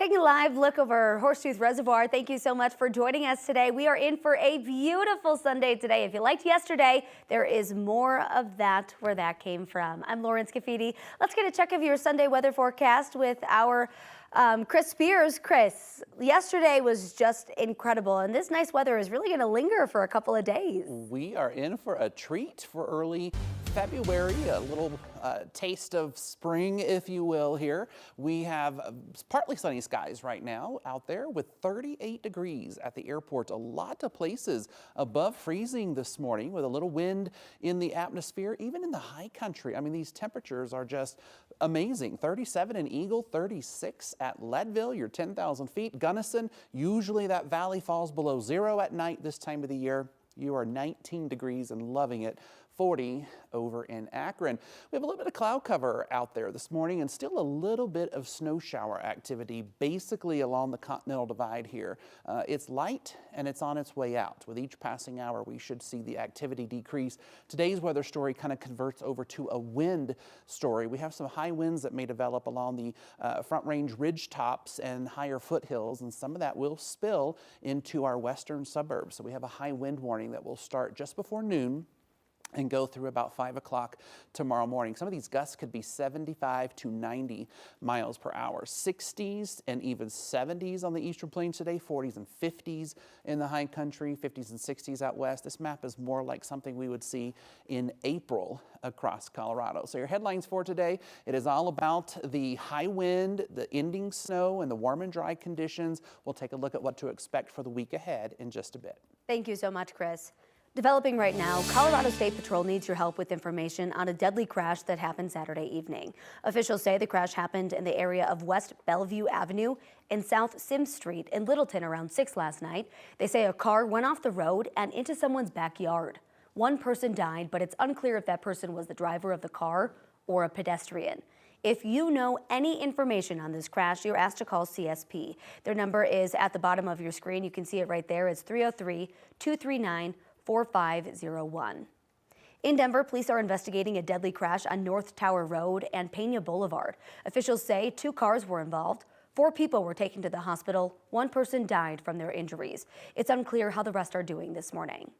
Taking a live look over Horsetooth Reservoir. Thank you so much for joining us today. We are in for a beautiful Sunday today. If you liked yesterday, there is more of that where that came from. I'm Lauren Scafidi. Let's get a check of your Sunday weather forecast with our Chris Spears. Chris, yesterday was just incredible, and this nice weather is really going to linger for a couple of days. We are in for a treat for early February, a little taste of spring, if you will, here. We have partly sunny skies right now out there with 38 degrees at the airport. A lot of places above freezing this morning with a little wind in the atmosphere, even in the high country. I mean, these temperatures are just amazing. 37 in Eagle, 36 at Leadville, your 10,000 feet. Gunnison, usually that valley falls below zero at night this time of the year. You are 19 degrees and loving it. 40 over in Akron. We have a little bit of cloud cover out there this morning and still a little bit of snow shower activity basically along the Continental Divide here. It's light and it's on its way out. With each passing hour, we should see the activity decrease. Today's weather story kind of converts over to a wind story. We have some high winds that may develop along the Front Range ridge tops and higher foothills, and some of that will spill into our western suburbs. So we have a high wind warning that will start just before noon and go through about 5 o'clock tomorrow morning. Some of these gusts could be 75 to 90 miles per hour. 60s and even 70s on the eastern plains today, 40s and 50s in the high country, 50s and 60s out west. This map is more like something we would see in April across Colorado. So your headlines for today, it is all about the high wind, the ending snow, and the warm and dry conditions. We'll take a look at what to expect for the week ahead in just a bit. Thank you so much, Chris. Developing right now, Colorado State Patrol needs your help with information on a deadly crash that happened Saturday evening. Officials say the crash happened in the area of West Bellevue Avenue and South Sims Street in Littleton around 6 last night. They say a car went off the road and into someone's backyard. One person died, but it's unclear if that person was the driver of the car or a pedestrian. If you know any information on this crash, you're asked to call CSP. Their number is at the bottom of your screen. You can see it right there. It's 303-239-4501. In Denver, police are investigating a deadly crash on North Tower Road and Pena Boulevard. Officials say 2 cars were involved. 4 people were taken to the hospital. 1 person died from their injuries. It's unclear how the rest are doing this morning.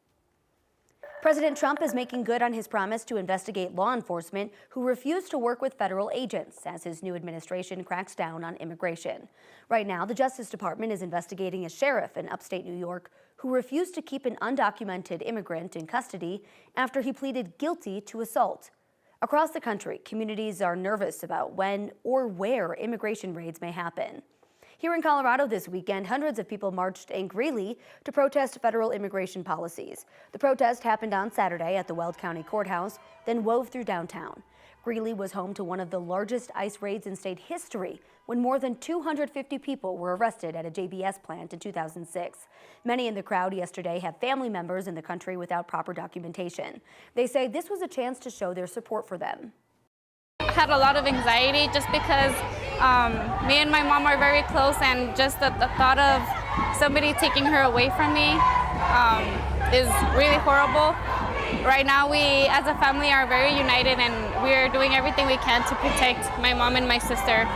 President Trump is making good on his promise to investigate law enforcement who refuse to work with federal agents as his new administration cracks down on immigration. Right now, the Justice Department is investigating a sheriff in upstate New York who refused to keep an undocumented immigrant in custody after he pleaded guilty to assault. Across the country, communities are nervous about when or where immigration raids may happen. Here in Colorado this weekend, hundreds of people marched in Greeley to protest federal immigration policies. The protest happened on Saturday at the Weld County Courthouse, then wove through downtown. Greeley was home to one of the largest ICE raids in state history when more than 250 people were arrested at a JBS plant in 2006. Many in the crowd yesterday have family members in the country without proper documentation. They say this was a chance to show their support for them. I had a lot of anxiety just because me and my mom are very close, and just the thought of somebody taking her away from me is really horrible. Right now we as a family are very united, and we're doing everything we can to protect my mom and my sister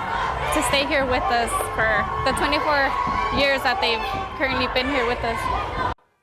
to stay here with us for the 24 years that they've currently been here with us.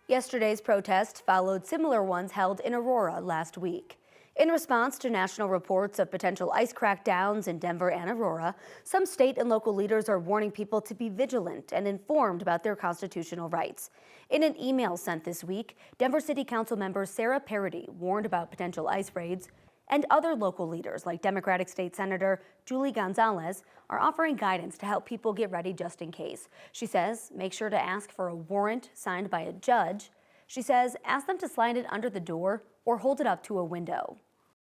Yesterday's protest followed similar ones held in Aurora last week. In response to national reports of potential ICE crackdowns in Denver and Aurora, some state and local leaders are warning people to be vigilant and informed about their constitutional rights. In an email sent this week, Denver City Council member Sarah Parody warned about potential ICE raids, and other local leaders like Democratic State Senator Julie Gonzalez are offering guidance to help people get ready just in case. She says, make sure to ask for a warrant signed by a judge. She says, ask them to slide it under the door or hold it up to a window.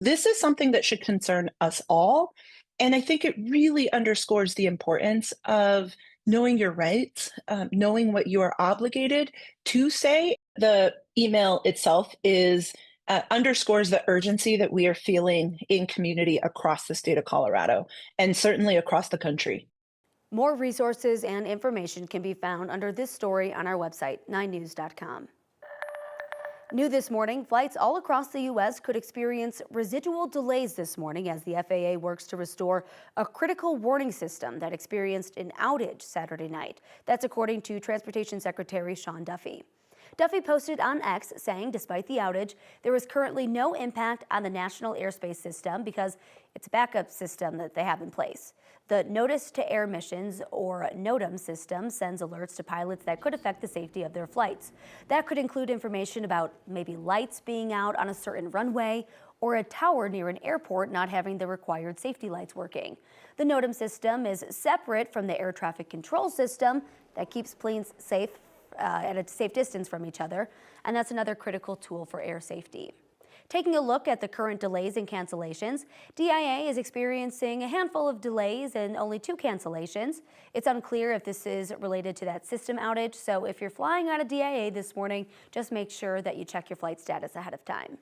This is something that should concern us all. And I think it really underscores the importance of knowing your rights, knowing what you are obligated to say. The email itself underscores the urgency that we are feeling in community across the state of Colorado and certainly across the country. More resources and information can be found under this story on our website, 9news.com. New this morning, flights all across the U.S. could experience residual delays this morning as the FAA works to restore a critical warning system that experienced an outage Saturday night. That's according to Transportation Secretary Sean Duffy. Duffy posted on X saying despite the outage, there is currently no impact on the national airspace system because it's a backup system that they have in place. The Notice to Air Missions, or NOTAM system, sends alerts to pilots that could affect the safety of their flights. That could include information about maybe lights being out on a certain runway or a tower near an airport not having the required safety lights working. The NOTAM system is separate from the air traffic control system that keeps planes safe at a safe distance from each other, and that's another critical tool for air safety. Taking a look at the current delays and cancellations, DIA is experiencing a handful of delays and only 2 cancellations. It's unclear if this is related to that system outage, so if you're flying out of DIA this morning, just make sure that you check your flight status ahead of time.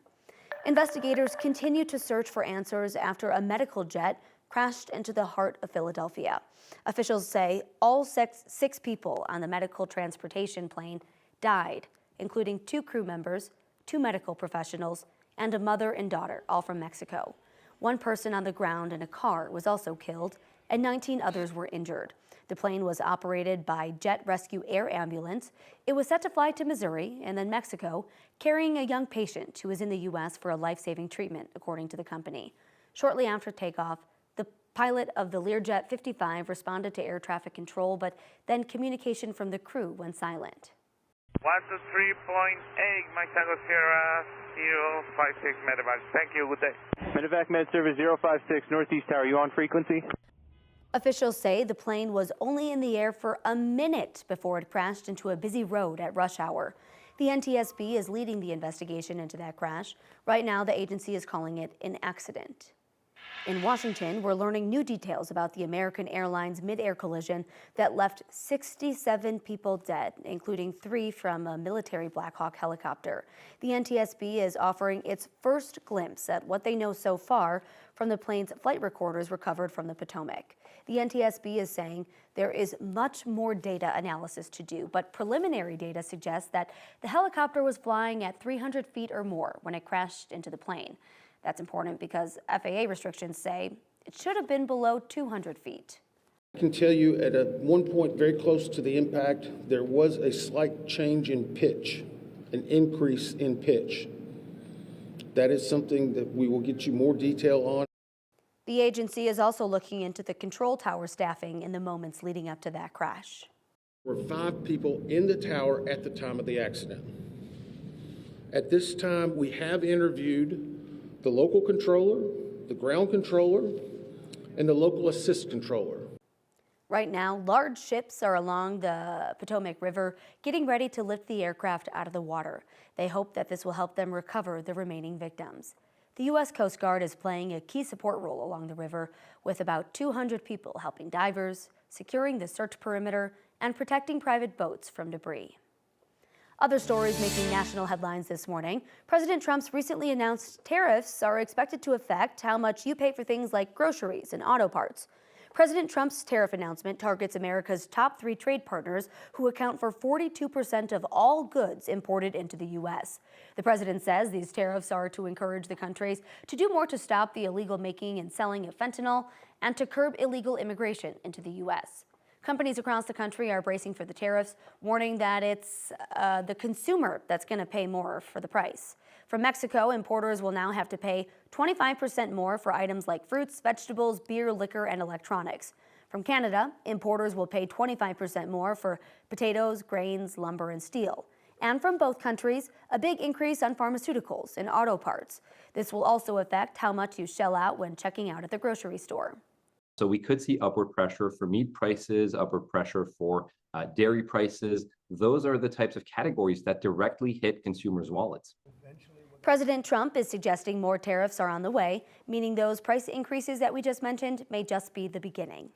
Investigators continue to search for answers after a medical jet crashed into the heart of Philadelphia. Officials say all 6 people on the medical transportation plane died, including 2 crew members, 2 medical professionals, and a mother and daughter, all from Mexico. 1 person on the ground in a car was also killed, and 19 others were injured. The plane was operated by Jet Rescue Air Ambulance. It was set to fly to Missouri and then Mexico, carrying a young patient who was in the U.S. for a life-saving treatment, according to the company. Shortly after takeoff, the pilot of the Learjet 55 responded to air traffic control, but then communication from the crew went silent. 123.8, Mike Tango Sierra 056 Medevac. Thank you, good day. Medevac Med Service 056 Northeast Tower, you on frequency? Officials say the plane was only in the air for a minute before it crashed into a busy road at rush hour. The NTSB is leading the investigation into that crash. Right now, the agency is calling it an accident. In Washington, we're learning new details about the American Airlines mid-air collision that left 67 people dead, including 3 from a military Black Hawk helicopter. The NTSB is offering its first glimpse at what they know so far from the plane's flight recorders recovered from the Potomac. The NTSB is saying there is much more data analysis to do, but preliminary data suggests that the helicopter was flying at 300 feet or more when it crashed into the plane. That's important because FAA restrictions say it should have been below 200 feet. I can tell you at one point very close to the impact, there was a slight change in pitch, an increase in pitch. That is something that we will get you more detail on. The agency is also looking into the control tower staffing in the moments leading up to that crash. There were 5 people in the tower at the time of the accident. At this time, we have interviewed the local controller, the ground controller, and the local assist controller. Right now, large ships are along the Potomac River getting ready to lift the aircraft out of the water. They hope that this will help them recover the remaining victims. The U.S. Coast Guard is playing a key support role along the river with about 200 people helping divers, securing the search perimeter, and protecting private boats from debris. Other stories making national headlines this morning. President Trump's recently announced tariffs are expected to affect how much you pay for things like groceries and auto parts. President Trump's tariff announcement targets America's top 3 trade partners who account for 42% of all goods imported into the U.S. The president says these tariffs are to encourage the countries to do more to stop the illegal making and selling of fentanyl and to curb illegal immigration into the U.S. Companies across the country are bracing for the tariffs, warning that it's the consumer that's going to pay more for the price. From Mexico, importers will now have to pay 25% more for items like fruits, vegetables, beer, liquor, and electronics. From Canada, importers will pay 25% more for potatoes, grains, lumber, and steel. And from both countries, a big increase on pharmaceuticals and auto parts. This will also affect how much you shell out when checking out at the grocery store. So we could see upward pressure for meat prices, upward pressure for dairy prices. Those are the types of categories that directly hit consumers' wallets. President Trump is suggesting more tariffs are on the way, meaning those price increases that we just mentioned may just be the beginning.